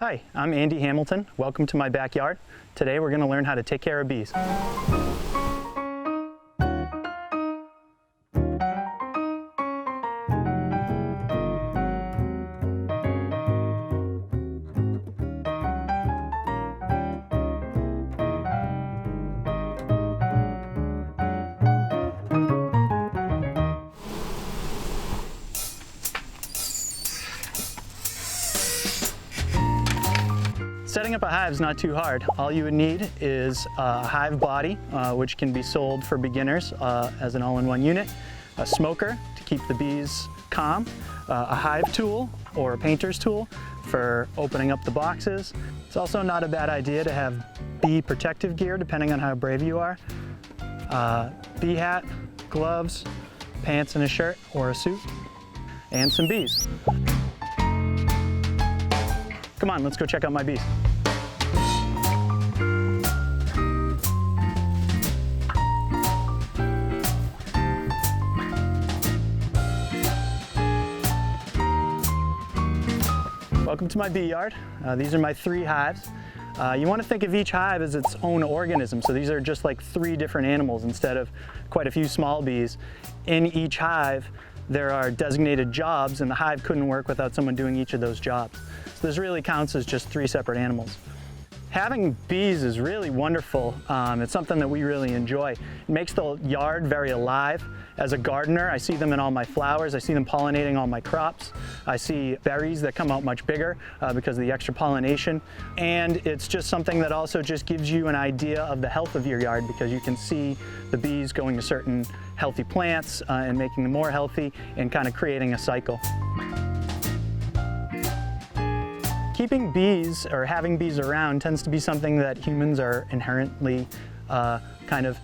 Hi, I'm Andy Hamilton. Welcome to my backyard. Today we're going to learn how to take care of bees. Setting up a hive is not too hard. All you would need is a hive body, which can be sold for beginners as an all-in-one unit, a smoker to keep the bees calm, a hive tool or a painter's tool for opening up the boxes. It's also not a bad idea to have bee protective gear depending on how brave you are. Bee hat, gloves, pants and a shirt or a suit, and some bees. Come on, let's go check out my bees. Welcome to my bee yard. These are my 3 hives. You want to think of each hive as its own organism, so these are just like 3 different animals instead of quite a few small bees. In each hive, there are designated jobs, and the hive couldn't work without someone doing each of those jobs. So this really counts as just 3 separate animals. Having bees is really wonderful. It's something that we really enjoy. It makes the yard very alive. As a gardener, I see them in all my flowers. I see them pollinating all my crops. I see berries that come out much bigger because of the extra pollination. And it's just something that also just gives you an idea of the health of your yard, because you can see the bees going to certain healthy plants and making them more healthy and kind of creating a cycle. Keeping bees or having bees around tends to be something that humans are inherently kind of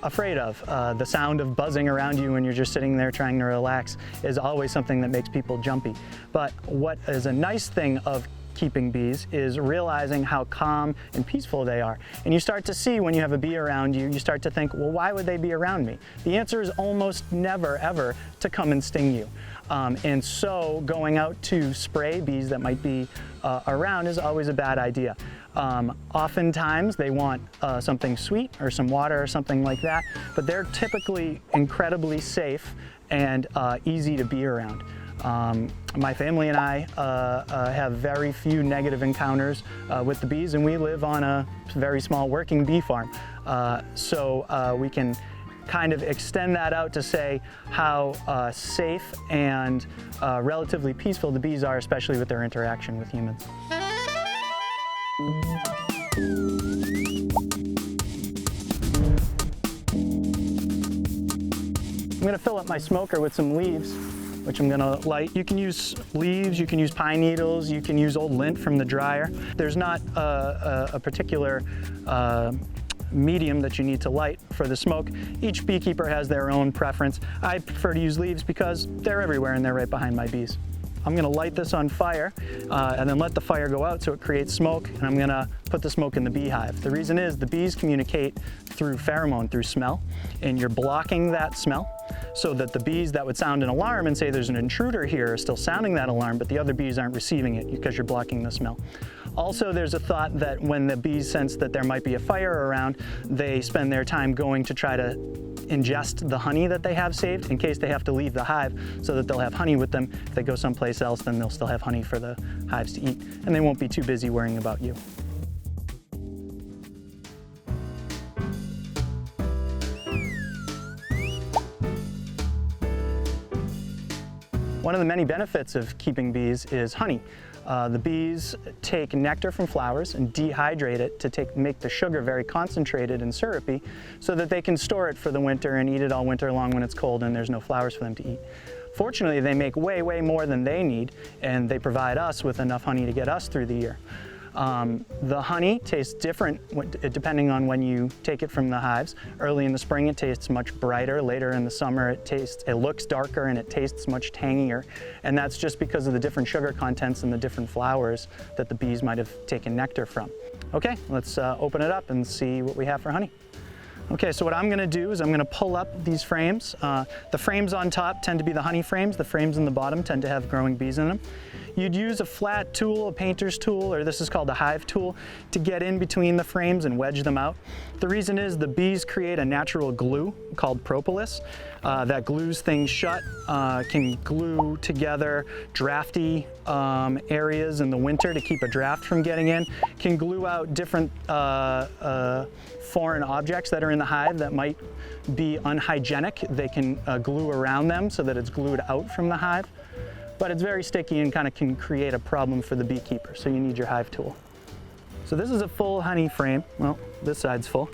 afraid of. The sound of buzzing around you when you're just sitting there trying to relax is always something that makes people jumpy. But what is a nice thing of keeping bees is realizing how calm and peaceful they are. And you start to see when you have a bee around you, you start to think, well, why would they be around me? The answer is almost never, ever to come and sting you. And so going out to spray bees that might be around is always a bad idea. Oftentimes they want something sweet or some water or something like that, but they're typically incredibly safe and easy to be around. My family and I have very few negative encounters with the bees, and we live on a very small working bee farm. So we can kind of extend that out to say how safe and relatively peaceful the bees are, especially with their interaction with humans. I'm going to fill up my smoker with some leaves, which I'm going to light. You can use leaves, you can use pine needles, you can use old lint from the dryer. There's not a particular medium that you need to light for the smoke. Each beekeeper has their own preference. I prefer to use leaves because they're everywhere and they're right behind my bees. I'm going to light this on fire and then let the fire go out so it creates smoke, and I'm going to put the smoke in the beehive. The reason is the bees communicate through pheromone, through smell, and you're blocking that smell so that the bees that would sound an alarm and say there's an intruder here are still sounding that alarm, but the other bees aren't receiving it because you're blocking the smell. Also, there's a thought that when the bees sense that there might be a fire around, they spend their time going to try to ingest the honey that they have saved in case they have to leave the hive, so that they'll have honey with them. If they go someplace else, then they'll still have honey for the hives to eat, and they won't be too busy worrying about you. One of the many benefits of keeping bees is honey. The bees take nectar from flowers and dehydrate it to make the sugar very concentrated and syrupy so that they can store it for the winter and eat it all winter long when it's cold and there's no flowers for them to eat. Fortunately, they make way, way more than they need, and they provide us with enough honey to get us through the year. The honey tastes different depending on when you take it from the hives. Early in the spring it tastes much brighter. Later in the summer it looks darker and it tastes much tangier. And that's just because of the different sugar contents in the different flowers that the bees might have taken nectar from. Okay, let's open it up and see what we have for honey. Okay, so what I'm gonna do is I'm gonna pull up these frames. The frames on top tend to be the honey frames. The frames in the bottom tend to have growing bees in them. You'd use a flat tool, a painter's tool, or this is called a hive tool, to get in between the frames and wedge them out. The reason is the bees create a natural glue called propolis that glues things shut, can glue together drafty areas in the winter to keep a draft from getting in, can glue out different foreign objects that are in the hive that might be unhygienic. They can glue around them so that it's glued out from the hive. But it's very sticky and kind of can create a problem for the beekeeper, so you need your hive tool. So this is a full honey frame. Well, this side's full.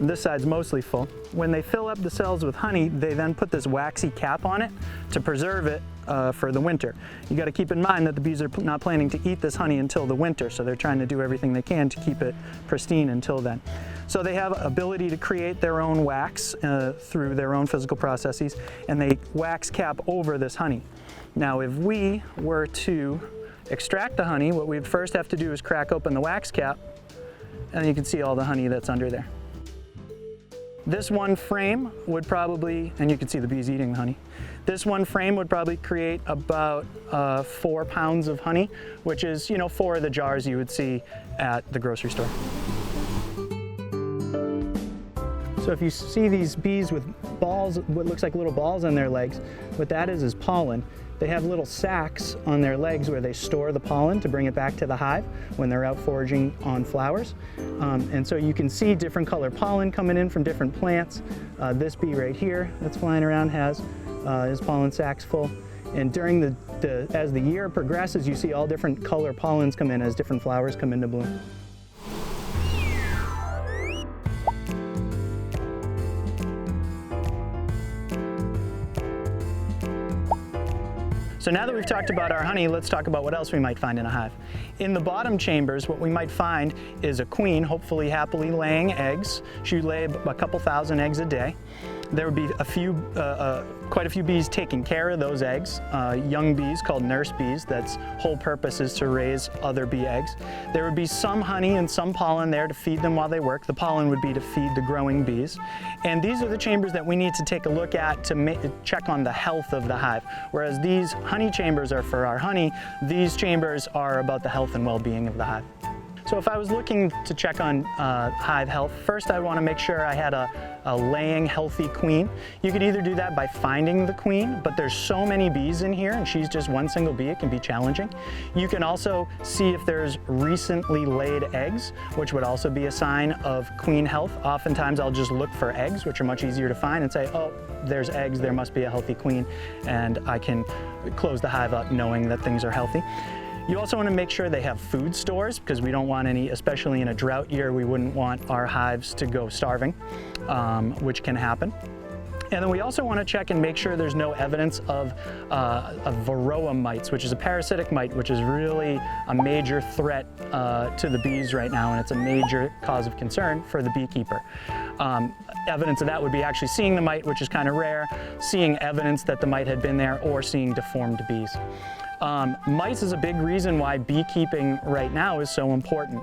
This side's mostly full. When they fill up the cells with honey, they then put this waxy cap on it to preserve it for the winter. You got to keep in mind that the bees are not planning to eat this honey until the winter, so they're trying to do everything they can to keep it pristine until then. So they have ability to create their own wax through their own physical processes, and they wax cap over this honey. Now, if we were to extract the honey, what we'd first have to do is crack open the wax cap, and you can see all the honey that's under there. This one frame would probably, and you can see the bees eating the honey, this one frame would probably create about 4 pounds of honey, which is, 4 of the jars you would see at the grocery store. So if you see these bees with balls, what looks like little balls on their legs, what that is pollen. They have little sacs on their legs where they store the pollen to bring it back to the hive when they're out foraging on flowers. And so you can see different color pollen coming in from different plants. This bee right here that's flying around has his pollen sacs full. And during as the year progresses, you see all different color pollens come in as different flowers come into bloom. So now that we've talked about our honey, let's talk about what else we might find in a hive. In the bottom chambers, what we might find is a queen, hopefully happily laying eggs. She would lay a couple thousand eggs a day. There would be quite a few bees taking care of those eggs, young bees called nurse bees, that's whole purpose is to raise other bee eggs. There would be some honey and some pollen there to feed them while they work. The pollen would be to feed the growing bees. And these are the chambers that we need to take a look at to check on the health of the hive. Whereas these honey chambers are for our honey, these chambers are about the health and well-being of the hive. So if I was looking to check on hive health, first I want to make sure I had a laying healthy queen. You could either do that by finding the queen, but there's so many bees in here and she's just one single bee, it can be challenging. You can also see if there's recently laid eggs, which would also be a sign of queen health. Oftentimes I'll just look for eggs, which are much easier to find, and say, oh, there's eggs, there must be a healthy queen, and I can close the hive up knowing that things are healthy. You also want to make sure they have food stores, because we don't want any, especially in a drought year, we wouldn't want our hives to go starving, which can happen. And then we also want to check and make sure there's no evidence of varroa mites, which is a parasitic mite, which is really a major threat to the bees right now, and it's a major cause of concern for the beekeeper. Evidence of that would be actually seeing the mite, which is kind of rare, seeing evidence that the mite had been there, or seeing deformed bees. Mites is a big reason why beekeeping right now is so important.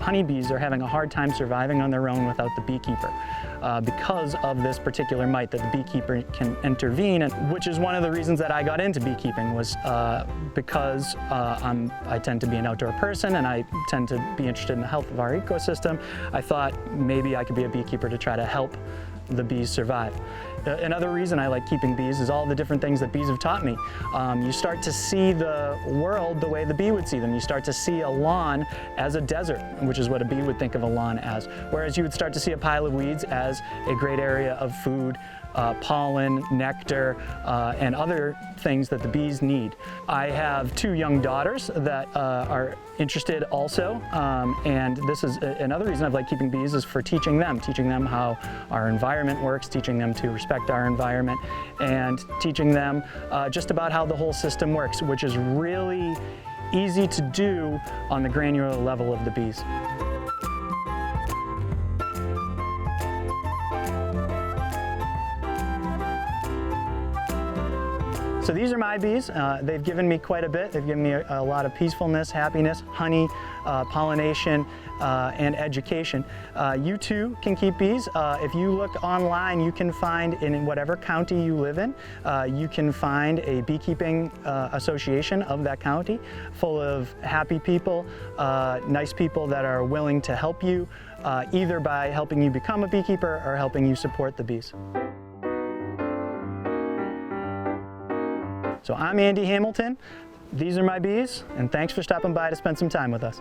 Honeybees are having a hard time surviving on their own without the beekeeper because of this particular mite that the beekeeper can intervene, which is one of the reasons that I got into beekeeping, was because I tend to be an outdoor person and I tend to be interested in the health of our ecosystem. I thought maybe I could be a beekeeper to try to help the bees survive. Another reason I like keeping bees is all the different things that bees have taught me. You start to see the world the way the bee would see them. You start to see a lawn as a desert, which is what a bee would think of a lawn as. Whereas you would start to see a pile of weeds as a great area of food, pollen, nectar, and other things that the bees need. I have 2 young daughters that are interested also, and this is another reason I've liked keeping bees, is for teaching them how our environment works, teaching them to respect our environment, and teaching them just about how the whole system works, which is really easy to do on the granular level of the bees. So these are my bees. They've given me quite a bit. They've given me a lot of peacefulness, happiness, honey, pollination, and education. You too can keep bees. If you look online, you can find in whatever county you live in, you can find a beekeeping association of that county full of happy people, nice people that are willing to help you, either by helping you become a beekeeper or helping you support the bees. So I'm Andy Hamilton. These are my bees, and thanks for stopping by to spend some time with us.